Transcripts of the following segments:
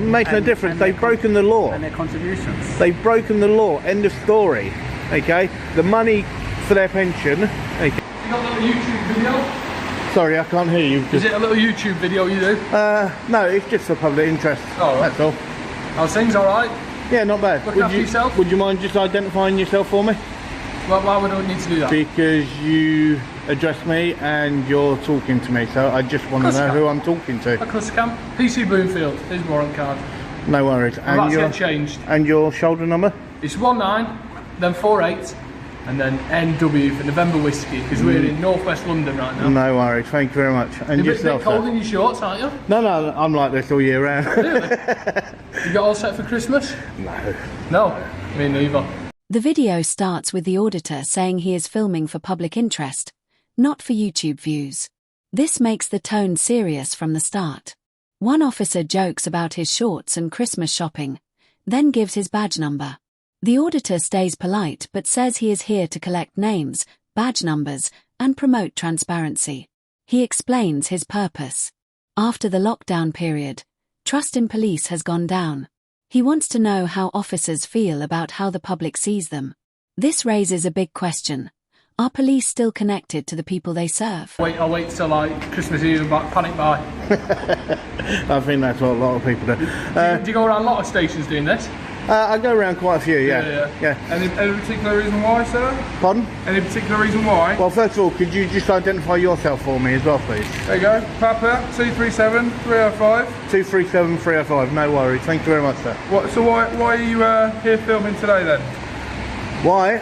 It makes no difference. They've broken the law. And their contributions. They've broken the law. End of story. Okay? The money for their pension. Okay. You got a little YouTube video? Sorry, I can't hear you. Is it a little YouTube video you do? No, it's just for public interest. Oh, right. That's all. How's things, alright? Yeah, not bad. Looking after yourself? Would you mind just identifying yourself for me? Well, why would I need to do that? Because you addressed me and you're talking to me, so I just want to know who I'm talking to. Of course I can. PC Bloomfield, his warrant card. No worries. Well, and that's changed. And your shoulder number? It's 19, then 48, and then NW for November Whiskey, because we're in northwest London right now. No worries, thank you very much. And You're yourself, a bit cold in your shorts, aren't you? No, I'm like this all year round. Really? You got all set for Christmas? No. No? Me neither. The video starts with the auditor saying he is filming for public interest, not for YouTube views. This makes the tone serious from the start. One officer jokes about his shorts and Christmas shopping, then gives his badge number. The auditor stays polite but says he is here to collect names, badge numbers, and promote transparency. He explains his purpose. After the lockdown period, trust in police has gone down. He wants to know how officers feel about how the public sees them. This raises a big question. Are police still connected to the people they serve? I'll wait till like Christmas Eve and panic buy. I think that's what a lot of people do. Do you go around a lot of stations doing this? I go around quite a few, yeah. Any particular reason why, sir? Pardon? Any particular reason why? Well, first of all, could you just identify yourself for me as well, please? There you go. Papa, 237 305. 237 305, no worries. Thank you very much, sir. So why are you here filming today then? Why?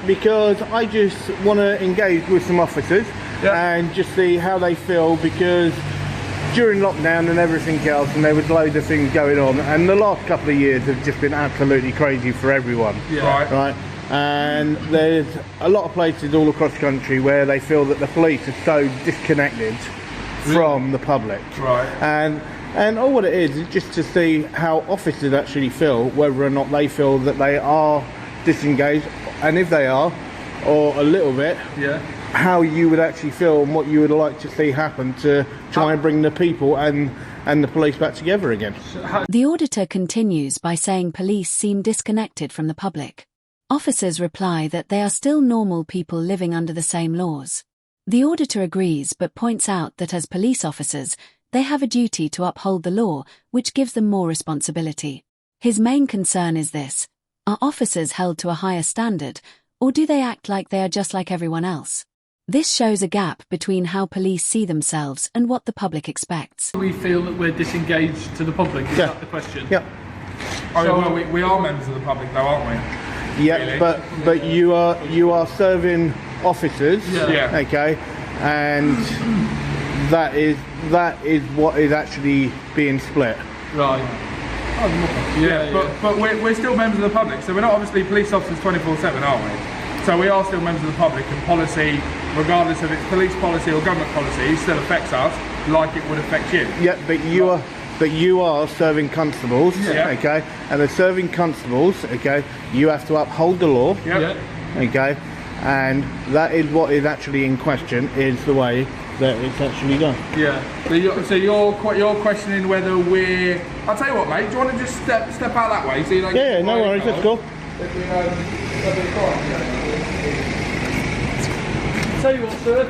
Because I just want to engage with some officers and just see how they feel, because during lockdown and everything else, and there was loads of things going on, and the last couple of years have just been absolutely crazy for everyone. Right? And there's a lot of places all across the country where they feel that the police are so disconnected from the public. And all what it is just to see how officers actually feel, whether or not they feel that they are disengaged, and if they are, or a little bit, how you would actually feel and what you would like to see happen to try and bring the people and the police back together again. The auditor continues by saying police seem disconnected from the public. Officers reply that they are still normal people living under the same laws. The auditor agrees but points out that as police officers, they have a duty to uphold the law, which gives them more responsibility. His main concern is this: are officers held to a higher standard, or do they act like they are just like everyone else? This shows a gap between how police see themselves and what the public expects. Do we feel that we're disengaged to the public? Is that the question? Yeah. So, well, we are members of the public though, aren't we? Yeah, really? but you are serving officers, okay, and that is what is actually being split. Right. But we're still members of the public, so we're not obviously police officers 24/7, are we? So we are still members of the public, and policy, regardless of it's police policy or government policy, still affects us like it would affect you. Yeah, but you are serving constables, okay, and the serving constables, okay, you have to uphold the law, okay, and that is what is actually in question, is the way that it's actually done. So you're questioning whether we're... I'll tell you what, mate, do you want to just step out that way so you don't get... No worries, let's go. Tell you what, sir,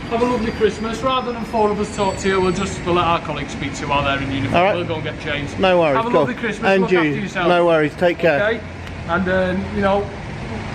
have a lovely Christmas. Rather than four of us talk to you, we'll let our colleagues speak to you while they're in uniform. All right. We'll go and get changed. No worries. Have a lovely Christmas. And look after yourself. No worries. Take care. Okay. And you know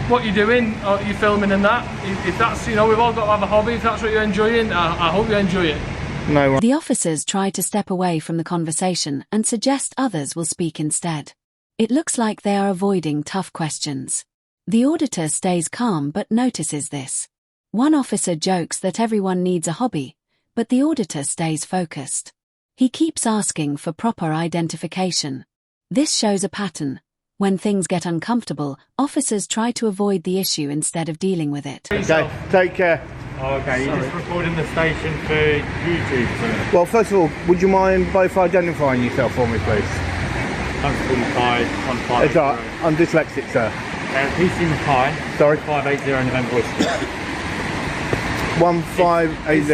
what you're doing, you're filming and that. If that's, you know, we've all got to have a hobby. If that's what you're enjoying, I hope you enjoy it. No worries. The officers try to step away from the conversation and suggest others will speak instead. It looks like they are avoiding tough questions. The auditor stays calm but notices this. One officer jokes that everyone needs a hobby, but the auditor stays focused. He keeps asking for proper identification. This shows a pattern. When things get uncomfortable, officers try to avoid the issue instead of dealing with it. Okay, take care. Okay, you're just recording the station for YouTube, sir? Well, first of all, would you mind both identifying yourself for me, please? Constable Mackay, 1580. It's alright, I'm dyslexic, sir. PC Mackay, sorry? 580 November Whiskey. 1580.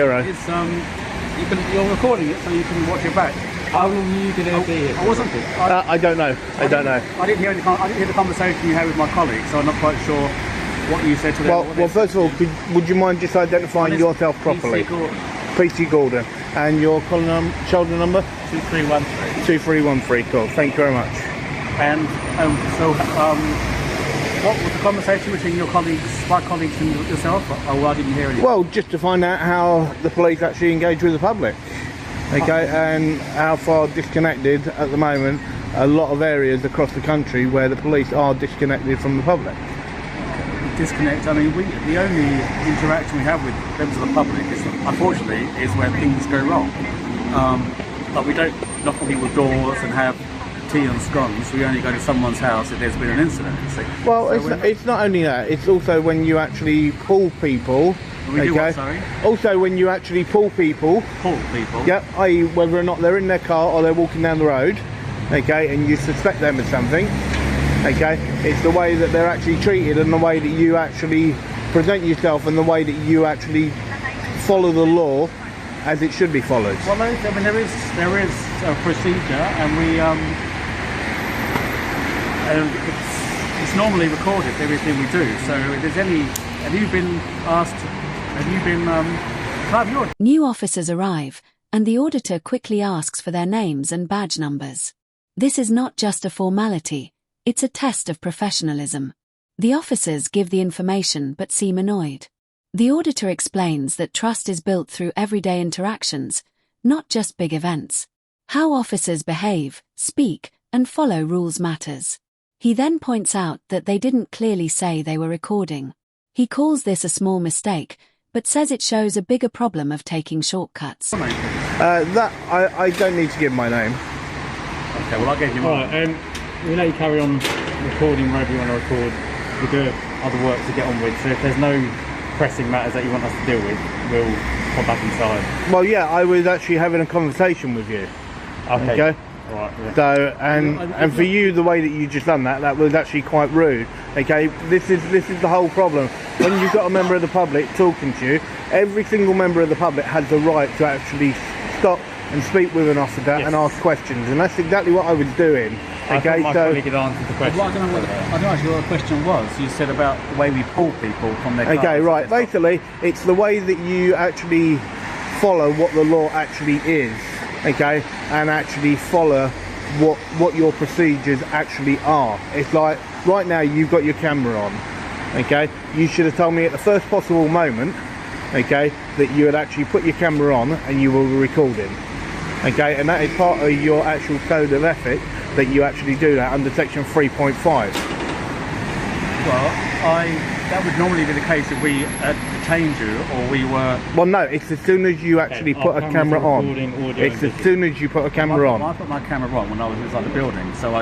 You're recording it so you can watch it back. How long are you going to be here? I wasn't. I don't know. I don't know. I didn't hear the conversation you had with my colleague, so I'm not quite sure what you said to them. Well, first of all, would you mind just identifying yourself properly? PC Gordon. And your shoulder number? 2313. 2313, cool. Thank you very much. And what was the conversation between my colleagues and yourself? Oh, I didn't hear anything. Well, just to find out how the police actually engage with the public. Okay, and how far disconnected at the moment a lot of areas across the country where the police are disconnected from the public. Disconnect. I mean, the only interaction we have with members of the public is, unfortunately, is when things go wrong. But we don't knock on people's doors and have tea and scones. We only go to someone's house if there's been an incident. You see. Well, it's not only that. It's also when you actually pull people. We do what, sorry? Also, when you actually pull people. Pull people. Yep. I.e., whether or not they're in their car or they're walking down the road. Okay, and you suspect them of something. Okay, it's the way that they're actually treated and the way that you actually present yourself and the way that you actually follow the law as it should be followed. Well, I mean, there is a procedure, and it's normally recorded, everything we do. So if there's any, have you been can I have your... New officers arrive, and the auditor quickly asks for their names and badge numbers. This is not just a formality, it's a test of professionalism. The officers give the information but seem annoyed. The auditor explains that trust is built through everyday interactions, not just big events. How officers behave, speak, and follow rules matters. He then points out that they didn't clearly say they were recording. He calls this a small mistake, but says it shows a bigger problem of taking shortcuts. I don't need to give my name. Okay, well, I gave you mine. Alright, we let you carry on recording wherever you want to record. We do other work to get on with, so if there's no pressing matters that you want us to deal with, we'll pop back inside. Well, yeah, I was actually having a conversation with you. Okay. Alright, yeah. So, and for you, the way that you just done that was actually quite rude. Okay, this is the whole problem. When you've got a member of the public talking to you, every single member of the public has the right to actually stop and speak with an officer and ask questions, and that's exactly what I was doing. Okay, my colleague had answered the question. Well, I don't know actually what the question was. You said about the way we pull people from their cars. Okay, right. Basically, it's the way that you actually follow what the law actually is. Okay, and actually follow what your procedures actually are. It's like right now you've got your camera on. Okay, you should have told me at the first possible moment. Okay, that you had actually put your camera on and you were recording. Okay, and that is part of your actual code of ethics that you actually do that under section 3.5. Well, that would normally be the case if we detained you or we were... Well, no, it's as soon as you actually put a camera on. It's as soon as you put a camera on. I put my camera on when I was inside the building, so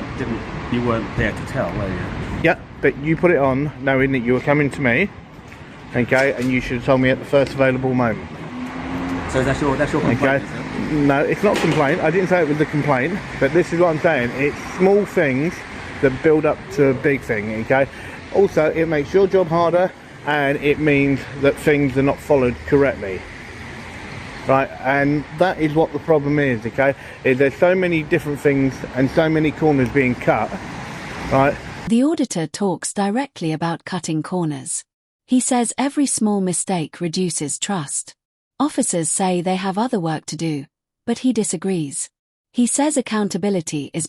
you weren't there to tell, were you? Yeah, but you put it on knowing that you were coming to me, okay, and you should have told me at the first available moment. So that's your complaint, okay. Is it? No, it's not a complaint. I didn't say it was a complaint, but this is what I'm saying. It's small things that build up to a big thing, okay? Also, it makes your job harder, and it means that things are not followed correctly. Right, and that is what the problem is, okay? There's so many different things and so many corners being cut, right? The auditor talks directly about cutting corners. He says every small mistake reduces trust. Officers say they have other work to do, but he disagrees. He says accountability is